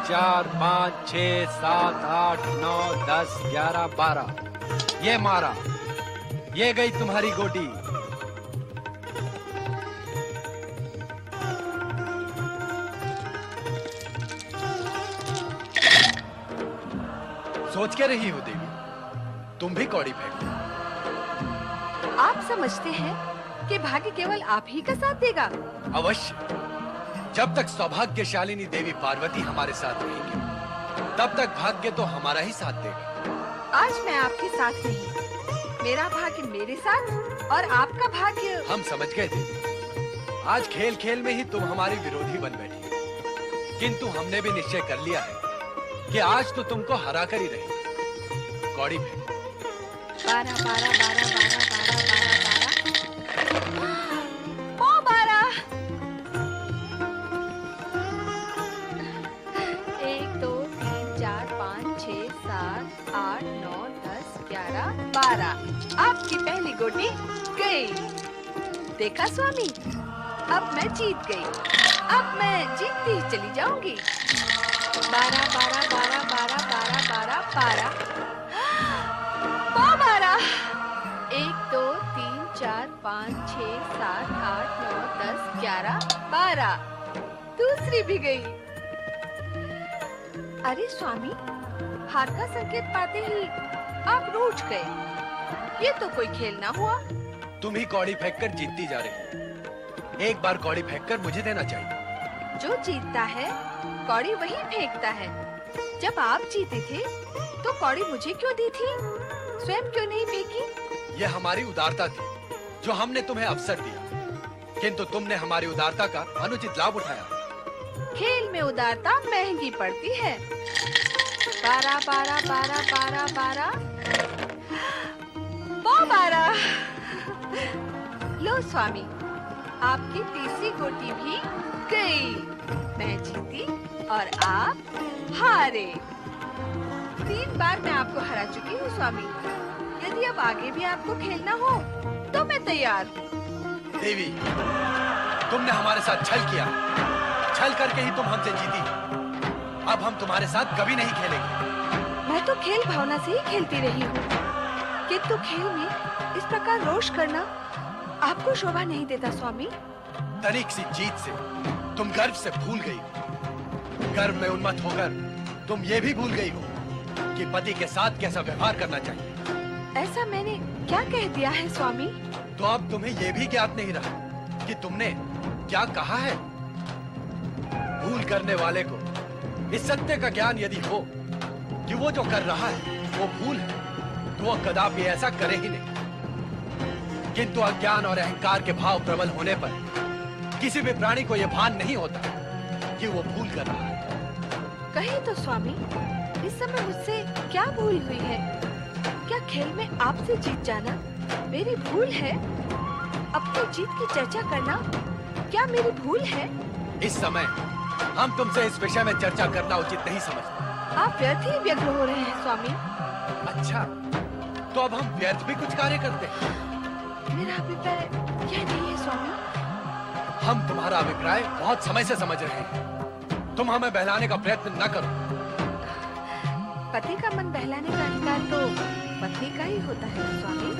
4 5 6 7 8 9 10 11 12। ये मारा, ये गई तुम्हारी गोटी। सोच क्या रही हो देवी, तुम भी कौड़ी फेंक दो। आप समझते हैं कि भाग्य केवल आप ही का साथ देगा? अवश्य, जब तक सौभाग्यशालिनी देवी पार्वती हमारे साथ रहेंगी, तब तक भाग्य तो हमारा ही साथ देगा। आज मैं आपके साथ नहीं, मेरा भाग्य मेरे साथ और आपका भाग्य। हम समझ गए देवी, आज खेल खेल में ही तुम हमारी विरोधी बन बैठी, किंतु हमने भी निश्चय कर लिया है कि आज तो तुमको हरा कर ही रहेंगे। कौड़ी फेंक। 12 12 12 12 12 1 2 3 4 5 6 7 8 9 10 11 12। आपकी पहली गोटी गई। देखा स्वामी, अब मैं जीत गई। अब मैं जीतती ही चली जाऊंगी। 12 12 12 12 12 12 12 12। 1 2 3 4 5 6 7 8 9 10 11 12। दूसरी भी गई। अरे स्वामी, हार का संकेत पाते ही आप रूठ गए। ये तो कोई खेल ना हुआ। तुम ही कौड़ी फेंककर जीतती जा रही हो। एक बार कौड़ी फेंककर मुझे देना चाहिए। जो जीतता है कौड़ी वही फेंकता है। जब आप जीते थे तो कौड़ी मुझे क्यों दी थी? स्वयं क्यों नहीं फेंकी? यह हमारी उदारता थी जो हमने तुम्हें अवसर दिया, किंतु तुमने हमारी उदारता का अनुचित लाभ उठाया। खेल में उदारता महंगी पड़ती है। 12 12 12 12 12 12। लो स्वामी, आपकी तीसरी गोटी भी गई। मैं जीती और आप हारे। 3 बार मैं आपको हरा चुकी हूँ स्वामी। यदि अब आगे भी आपको खेलना हो तो मैं तैयार हूँ। देवी, तुमने हमारे साथ छल किया। छल करके ही तुम हमसे जीती। अब हम तुम्हारे साथ कभी नहीं खेलेंगे। मैं तो खेल भावना से ही खेलती रही हूँ, किंतु खेल में इस प्रकार रोष करना आपको शोभा नहीं देता स्वामी। तनिक सी जीत से तुम गर्व से भूल गई हो। गर्व में उन्मत्त होकर तुम ये भी भूल गई हो कि पति के साथ कैसा व्यवहार करना चाहिए। ऐसा मैंने क्या कह दिया है स्वामी? तो अब तुम्हें ये भी ज्ञात नहीं रहा कि तुमने क्या कहा है। भूल करने वाले को इस सत्य का ज्ञान यदि हो कि वो जो कर रहा है वो भूल है, तो वो कदापि ऐसा करे ही नहीं। किंतु अज्ञान और अहंकार के भाव प्रबल होने पर किसी भी प्राणी को यह भान नहीं होता कि वो भूल कर रहा है। कहे तो स्वामी, इस समय मुझसे क्या भूल हुई है? क्या खेल में आपसे जीत जाना मेरी भूल है? अपनी जीत की चर्चा करना क्या मेरी भूल है? इस समय हम तुमसे इस विषय में चर्चा करना उचित नहीं समझते। आप व्यर्थ ही व्यग्र हो रहे हैं स्वामी। अच्छा, तो अब हम व्यर्थ भी कुछ कार्य करते हैं। मेरा अभिप्राय यह नहीं है स्वामी। हम तुम्हारा अभिप्राय बहुत समय से समझ रहे हैं। तुम हमें बहलाने का प्रयत्न न करो। पति का मन बहलाने का अधिकार तो पत्नी का ही होता है स्वामी,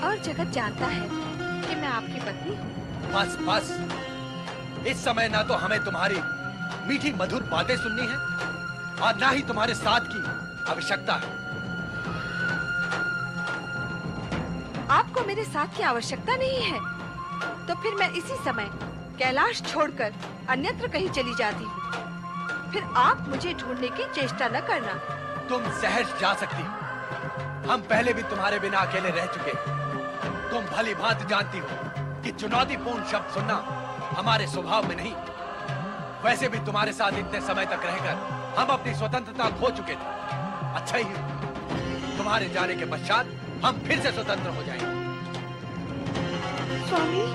और जगत जानता है कि मैं आपकी पत्नी हूँ। बस बस, इस समय ना तो हमें तुम्हारी मीठी मधुर बातें सुननी है और ना ही तुम्हारे साथ की आवश्यकता है। आपको मेरे साथ की आवश्यकता नहीं है तो फिर मैं इसी समय कैलाश छोड़कर अन्यत्र कहीं चली जाती हूँ। फिर आप मुझे ढूंढने की चेष्टा न करना। तुम सहज जा सकती हो। हम पहले भी तुम्हारे बिना अकेले रह चुके। तुम भली भांति जानती हो कि चुनौतीपूर्ण शब्द सुनना हमारे स्वभाव में नहीं। वैसे भी तुम्हारे साथ इतने समय तक रहकर हम अपनी स्वतंत्रता खो चुके थे। अच्छा ही हो, तुम्हारे जाने के पश्चात हम फिर से स्वतंत्र हो जाएंगे। स्वामी,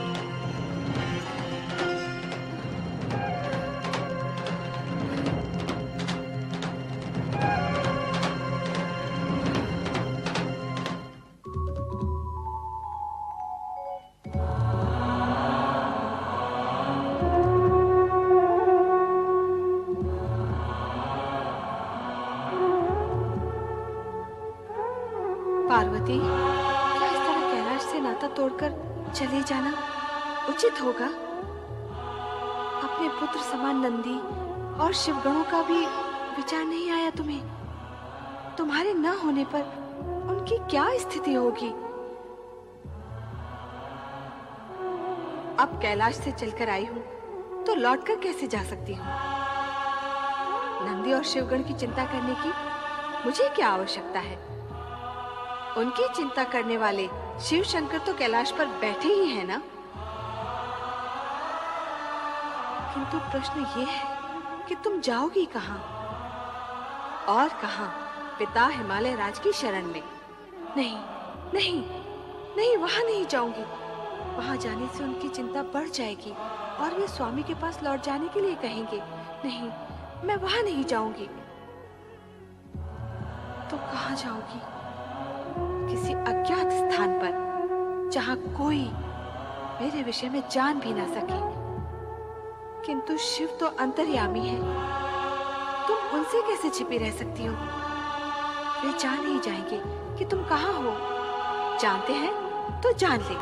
पार्वती, क्या इस तरह कैलाश से नाता तोड़कर चले जाना उचित होगा? अपने पुत्र समान नंदी और शिवगणों का भी विचार नहीं आया तुम्हें? तुम्हारे न होने पर उनकी क्या स्थिति होगी? अब कैलाश से चलकर आई हूँ तो लौटकर कैसे जा सकती हूँ? नंदी और शिवगण की चिंता करने की मुझे क्या आवश्यकता है? उनकी चिंता करने वाले शिव शंकर तो कैलाश पर बैठे ही हैं ना। किंतु प्रश्न ये है कि तुम जाओगी कहाँ और कहाँ? पिता हिमालय राज की शरण में। नहीं नहीं नहीं, वहां नहीं जाऊंगी। वहां जाने से उनकी चिंता बढ़ जाएगी और वे स्वामी के पास लौट जाने के लिए कहेंगे। नहीं, मैं वहां नहीं जाऊंगी। तो कहाँ जाओगी? किसी अज्ञात स्थान पर जहां कोई मेरे विषय में जान भी ना सके। किंतु शिव तो अंतर्यामी है, तुम उनसे कैसे छिपी रह सकती हो? वे जान ही जाएंगे कि तुम कहाँ हो। जानते हैं तो जान ले।